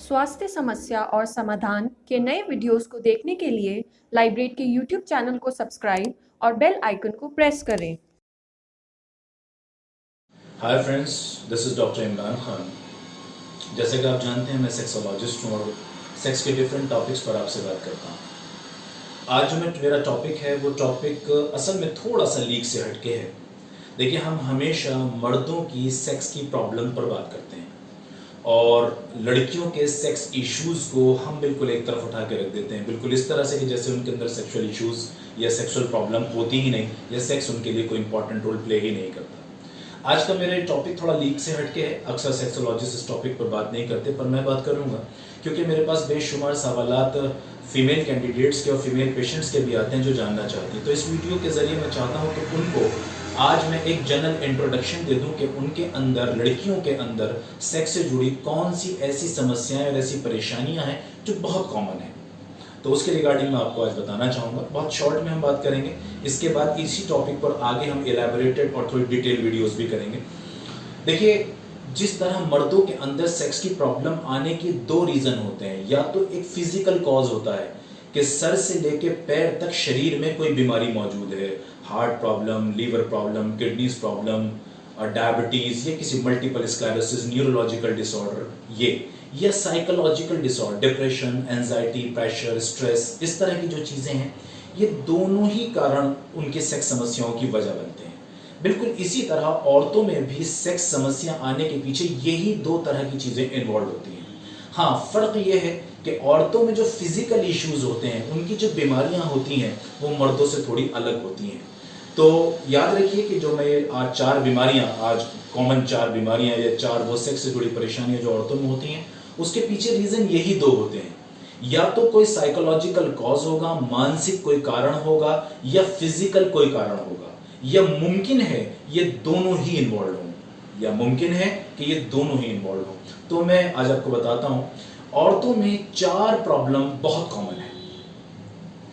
स्वास्थ्य समस्या और समाधान के नए वीडियोस को देखने के लिए लाइब्रेट के यूट्यूब चैनल को सब्सक्राइब और बेल आइकन को प्रेस करें। Hi friends, this is doctor Imran Khan. जैसे कि आप जानते हैं, मैं सेक्सोलॉजिस्ट हूँ और सेक्स के डिफरेंट टॉपिक्स पर आपसे बात करता हूँ। आज जो मेरा टॉपिक है वो टॉपिक असल में थोड़ा सा लीक से हटके है। देखिए, हम हमेशा मर्दों की सेक्स की प्रॉब्लम पर बात करते हैं और लड़कियों के सेक्स इश्यूज को हम बिल्कुल एक तरफ उठा के रख देते हैं, बिल्कुल इस तरह से कि जैसे उनके अंदर सेक्सुअल इश्यूज या सेक्सुअल प्रॉब्लम होती ही नहीं या सेक्स उनके लिए कोई इंपॉर्टेंट रोल प्ले ही नहीं करता। आज का मेरा टॉपिक थोड़ा लीक से हटके है। अक्सर सेक्सोलॉजिस्ट इस टॉपिक पर बात नहीं करते, पर मैं बात करूंगा क्योंकि मेरे पास बेशुमार सवालात फीमेल कैंडिडेट्स के और फीमेल पेशेंट्स के भी आते हैं जो जानना चाहते हैं। तो इस वीडियो के जरिए मैं चाहता हूं कि उनको आज मैं एक जनरल इंट्रोडक्शन दे दूं कि उनके अंदर, लड़कियों के अंदर सेक्स से जुड़ी कौन सी ऐसी समस्याएं और ऐसी परेशानियां हैं जो बहुत कॉमन है। तो उसके रिगार्डिंग मैं आपको आज बताना चाहूँगा। बहुत शॉर्ट में हम बात करेंगे, इसके बाद इसी टॉपिक पर आगे हम एलैबोरेटेड और थोड़ी डिटेल वीडियोस भी करेंगे। देखिए, जिस तरह मर्दों के अंदर सेक्स की प्रॉब्लम आने के दो रीज़न होते हैं। या तो एक फिजिकल कॉज होता है कि सर से लेके पैर तक शरीर में कोई बीमारी मौजूद है, heart problem, liver problem, kidneys problem, diabetes या किसी मल्टीपल स्क्लेरोसिस, न्यूरोलॉजिकल डिसऑर्डर, ये या psychological disorder, depression, anxiety, pressure, stress, इस तरह की जो चीज़ें हैं, ये दोनों ही कारण उनके सेक्स समस्याओं की वजह बनते हैं। बिल्कुल इसी तरह औरतों में भी सेक्स समस्या आने के पीछे यही दो तरह की चीज़ें इन्वॉल्व होती हैं। हाँ, फ़र्क ये है कि औरतों में जो फिजिकल इश्यूज होते हैं, उनकी जो बीमारियां होती हैं वो मर्दों से थोड़ी अलग होती हैं। तो याद रखिए कि जो मैं आज चार बीमारियां, आज कॉमन चार बीमारियां या चार वो सेक्स से जुड़ी परेशानियां जो औरतों में होती हैं, उसके पीछे रीज़न यही दो होते हैं। या तो कोई साइकोलॉजिकल कॉज होगा, मानसिक कोई कारण होगा, या फिजिकल कोई कारण होगा, या मुमकिन है ये दोनों ही इन्वॉल्व हों, या मुमकिन है कि ये दोनों ही इन्वॉल्व हों। तो मैं आज आपको बताता हूं, औरतों में चार प्रॉब्लम बहुत कॉमन है।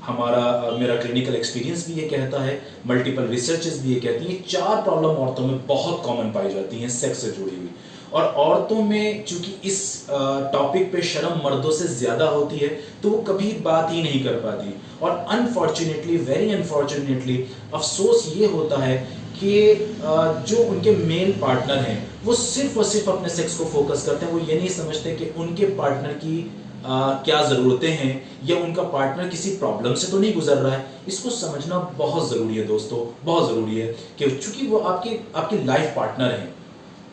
मेरा क्लिनिकल एक्सपीरियंस भी ये कहता है, मल्टीपल रिसर्चेस भी ये कहती हैं, चार प्रॉब्लम औरतों में बहुत कॉमन पाई जाती हैं सेक्स से जुड़ी हुई। और औरतों में चूंकि इस टॉपिक पे शर्म मर्दों से ज्यादा होती है, तो वो कभी बात ही नहीं कर पाती। और अनफॉर्चुनेटली, वेरी अनफॉर्चुनेटली, अफसोस ये होता है कि जो उनके मेल पार्टनर हैं वो सिर्फ और सिर्फ अपने सेक्स को फोकस करते हैं। वो ये नहीं समझते कि उनके पार्टनर की क्या ज़रूरतें हैं, या उनका पार्टनर किसी प्रॉब्लम से तो नहीं गुजर रहा है। इसको समझना बहुत ज़रूरी है दोस्तों, बहुत ज़रूरी है कि चूंकि वो आपकी लाइफ पार्टनर हैं,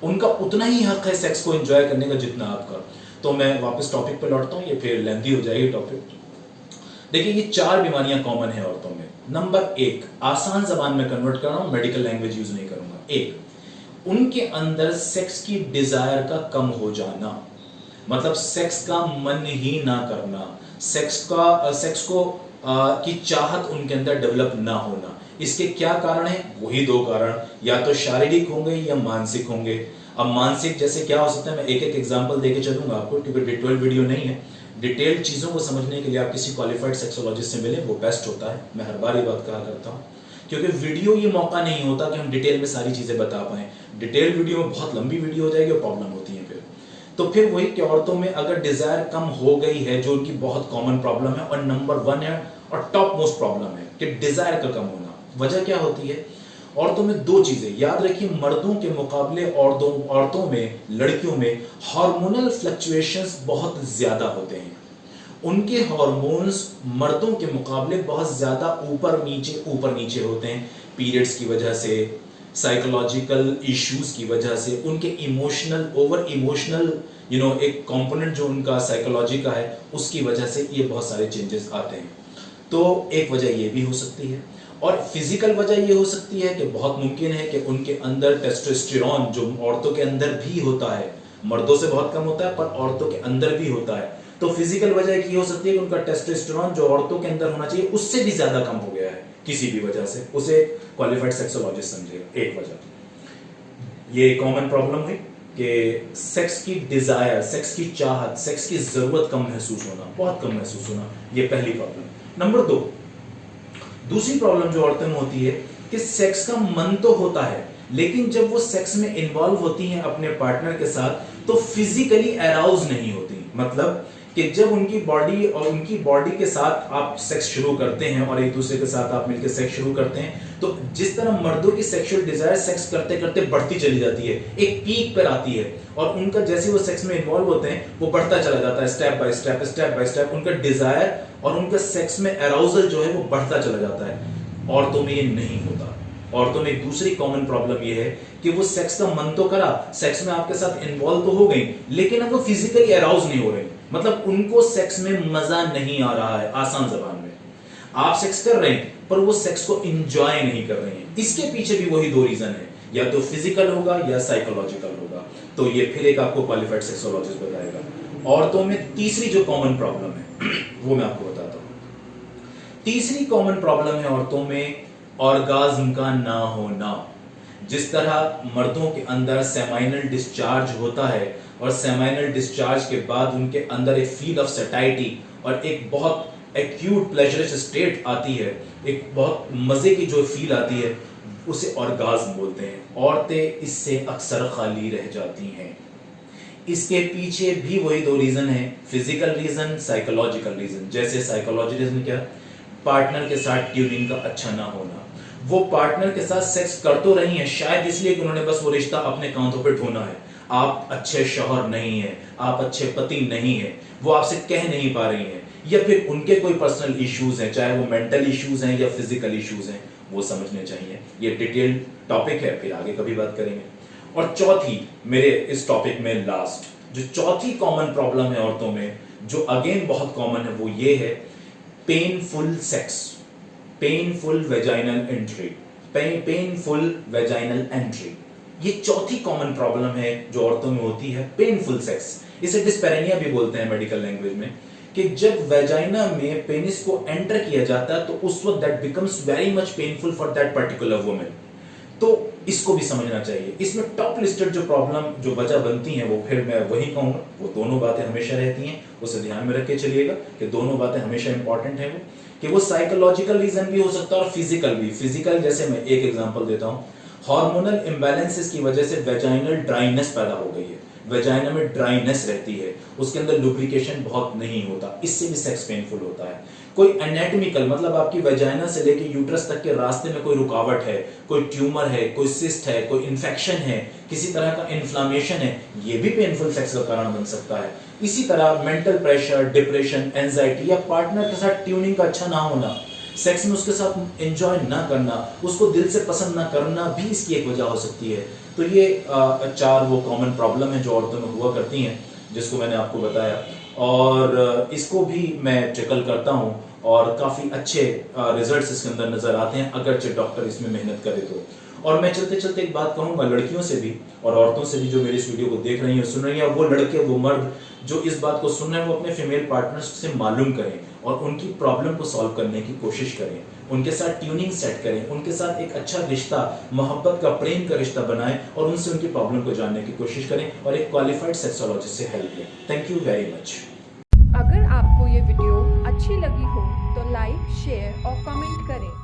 उनका उतना ही हक है सेक्स को एंजॉय करने का जितना आपका। तो मैं वापस टॉपिक पर लौटता हूँ, ये फिर लेंथी हो जाएगी टॉपिक। देखिए, ये चार बीमारियां कॉमन है औरतों में। नंबर एक, आसान जबान में कन्वर्ट कर रहा हूं, मेडिकल लैंग्वेज यूज नहीं करूंगा। एक, उनके अंदर सेक्स की डिजायर का कम हो जाना, मतलब सेक्स का मन ही ना करना, सेक्स की चाहत उनके अंदर डेवलप ना होना। इसके क्या कारण है? वही दो कारण, या तो शारीरिक होंगे या मानसिक होंगे। अब मानसिक जैसे क्या हो सकता है, मैं एक एक एग्जांपल देके चलूंगा आपको, क्योंकि डिटेल वीडियो नहीं है। डिटेल्ड चीज़ों को समझने के लिए आप किसी क्वालिफाइड सेक्सोलॉजिस्ट से मिले, वो बेस्ट होता है। मैं हर बार ये बात कहा करता हूँ, क्योंकि वीडियो ये मौका नहीं होता कि हम डिटेल में सारी चीज़ें बता पाएं। डिटेल वीडियो में बहुत लंबी वीडियो हो जाएगी और प्रॉब्लम होती है फिर वही कि औरतों में अगर डिजायर कम हो गई है, जो उनकी बहुत कॉमन प्रॉब्लम है और नंबर 1 है और टॉप मोस्ट प्रॉब्लम है कि डिजायर का कम होना। वजह क्या होती है? औरतों में दो चीजें याद रखिए, मर्दों के मुकाबले औरतों में, लड़कियों में हार्मोनल फ्लक्चुएशंस बहुत ज्यादा होते हैं। उनके हार्मोन्स मर्दों के मुकाबले बहुत ज्यादा ऊपर नीचे होते हैं, पीरियड्स की वजह से, साइकोलॉजिकल इश्यूज की वजह से, उनके ओवर इमोशनल एक कंपोनेंट जो उनका साइकोलॉजी का है, उसकी वजह से ये बहुत सारे चेंजेस आते हैं। तो एक वजह ये भी हो सकती है। और फिजिकल वजह ये हो सकती है कि बहुत मुमकिन है कि उनके अंदर टेस्टोस्टेरोन, जो औरतों के अंदर भी होता है, मर्दों से बहुत कम होता है पर औरतों के अंदर भी होता है। तो फिजिकल वजह एक ये हो सकती है कि उनका टेस्टोस्टेरोन जो औरतों के अंदर होना चाहिए उससे भी ज्यादा कम हो गया है किसी भी वजह से, उसे क्वालिफाइड सेक्सोलॉजिस्ट समझेगा। एक वजह ये कॉमन प्रॉब्लम हुई कि सेक्स की डिजायर, सेक्स की चाहत, सेक्स की जरूरत कम महसूस होना, बहुत कम महसूस होना, ये पहली प्रॉब्लम। नंबर 2, दूसरी प्रॉब्लम जो औरतों में होती है कि सेक्स का मन तो होता है, लेकिन जब वो सेक्स में इन्वॉल्व होती हैं अपने पार्टनर के साथ, तो फिजिकली अराउज नहीं होती। मतलब कि जब उनकी बॉडी के साथ आप सेक्स शुरू करते हैं और एक दूसरे के साथ आप मिलकर सेक्स शुरू करते हैं, तो जिस तरह मर्दों की सेक्सुअल डिजायर सेक्स करते करते बढ़ती चली जाती है, एक पीक पर आती है, और उनका जैसे वो सेक्स में इन्वॉल्व होते हैं वो बढ़ता चला जाता है, स्टेप बाय स्टेप उनका डिजायर और उनका सेक्स में अराउजल जो है वो बढ़ता चला जाता है। औरतों में ये नहीं होता। औरतों में एक दूसरी कॉमन प्रॉब्लम ये है कि वो सेक्स का मन तो करा, सेक्स में आपके साथ इन्वॉल्व तो हो गई, लेकिन अब वो फिजिकली अराउज नहीं हो रही, मतलब उनको सेक्स में मजा नहीं आ रहा है। आसान जबान में आप सेक्स कर रहे हैं पर वो सेक्स को एंजॉय नहीं कर रहे हैं। इसके पीछे भी वही दो रीजन है, या तो फिजिकल होगा या साइकोलॉजिकल होगा। तो ये फिर एक आपको क्वालिफाइड सेक्सोलॉजिस्ट बताएगा। औरतों में तीसरी जो कॉमन प्रॉब्लम है वो मैं आपको बताता हूं। तीसरी कॉमन प्रॉब्लम है औरतों में ऑर्गाज्म का ना होना। जिस तरह मर्दों के अंदर सेमाइनल डिस्चार्ज होता है और सेमाइनल डिस्चार्ज के बाद उनके अंदर एक फील ऑफ सैटिस्फैक्शन और एक बहुत एक्यूट प्लेजरस स्टेट आती है, एक बहुत मजे की जो फील आती है, उसे ऑर्गाज्म बोलते हैं। औरतें इससे अक्सर खाली रह जाती हैं। इसके पीछे भी वही दो रीजन है, फिजिकल रीजन, साइकोलॉजिकल रीजन। जैसे साइकोलॉजिकल रीजन क्या, पार्टनर के साथ ट्यूनिंग का अच्छा ना होना। वो पार्टनर के साथ सेक्स कर तो रही हैं शायद इसलिए कि उन्होंने बस वो रिश्ता अपने कांधों पे ढोना है। आप अच्छे शौहर नहीं हैं, आप अच्छे पति नहीं हैं, वो आपसे कह नहीं पा रही हैं, या फिर उनके कोई पर्सनल इश्यूज हैं, चाहे वो मेंटल इश्यूज हैं या फिजिकल इश्यूज हैं, वो समझने चाहिए। ये डिटेल टॉपिक है, फिर आगे कभी बात करेंगे। और चौथी मेरे इस टॉपिक में लास्ट जो चौथी कॉमन प्रॉब्लम है औरतों में, जो अगेन बहुत कॉमन है, वो ये है painful sex, painful vaginal entry, painful vaginal entry. ये चौथी कॉमन प्रॉब्लम है जो औरतों में होती है, पेनफुल सेक्स। इसे डिस्पेरेनिया भी बोलते हैं मेडिकल लैंग्वेज में, कि जब वेजाइना में पेनिस को एंटर किया जाता है तो उस वक्त that becomes very much painful for that particular woman. तो इसको भी समझना चाहिए। इसमें टॉप लिस्टेड जो प्रॉब्लम जो वजह बनती हैं वो फिर मैं वही कहूंगा, वो दोनों बातें हमेशा रहती हैं, उसे ध्यान में रख के चलिएगा कि दोनों बातें हमेशा इंपॉर्टेंट है। वो कि वो साइकोलॉजिकल रीजन भी हो सकता है और फिजिकल भी। फिजिकल जैसे मैं एक एग्जांपल देता हूं, हार्मोनल इम्बैलेंसेस की वजह से वेजाइनल ड्राइनेस पैदा हो गई है, वेजाइना में ड्राइनेस रहती है, उसके अंदर लुब्रिकेशन बहुत नहीं होता, इससे भी सेक्स पेनफुल होता है। कोई एनाटॉमिकल मतलब आपकी वेजाइना से लेके यूट्रस तक के रास्ते में कोई रुकावट है, कोई ट्यूमर है, कोई सिस्ट है, कोई इन्फेक्शन है, किसी तरह का इन्फ्लामेशन है, ये भी पेनफुल सेक्स का कारण बन सकता है। इसी तरह मेंटल प्रेशर, डिप्रेशन, एंजाइटी या पार्टनर के साथ ट्यूनिंग का अच्छा ना होना, सेक्स में उसके साथ एंजॉय ना करना, उसको दिल से पसंद ना करना भी इसकी एक वजह हो सकती है। तो ये चार वो कॉमन प्रॉब्लम है जो औरतों में हुआ करती हैं, जिसको मैंने आपको बताया, और इसको भी मैं टैकल करता हूँ और काफ़ी अच्छे रिजल्ट्स इसके अंदर नज़र आते हैं, अगरचे डॉक्टर इसमें मेहनत करे तो। और मैं चलते चलते एक बात कहूँगा लड़कियों से भी और औरतों से भी जो मेरी इस वीडियो को देख रही हैं, सुन रही हैं, और वो लड़के वो मर्द जो इस बात को सुन रहे हैं, वो अपने फीमेल पार्टनर्स से मालूम करें और उनकी प्रॉब्लम को सॉल्व करने की कोशिश करें, उनके साथ ट्यूनिंग सेट करें, उनके साथ एक अच्छा रिश्ता, मोहब्बत का, प्रेम का रिश्ता बनाएं और उनसे उनकी प्रॉब्लम को जानने की कोशिश करें और एक क्वालिफाइड सेक्सोलॉजिस्ट से हेल्प लें। Thank you very much. अगर आपको ये वीडियो अच्छी लगी हो तो लाइक, शेयर और कमेंट करें।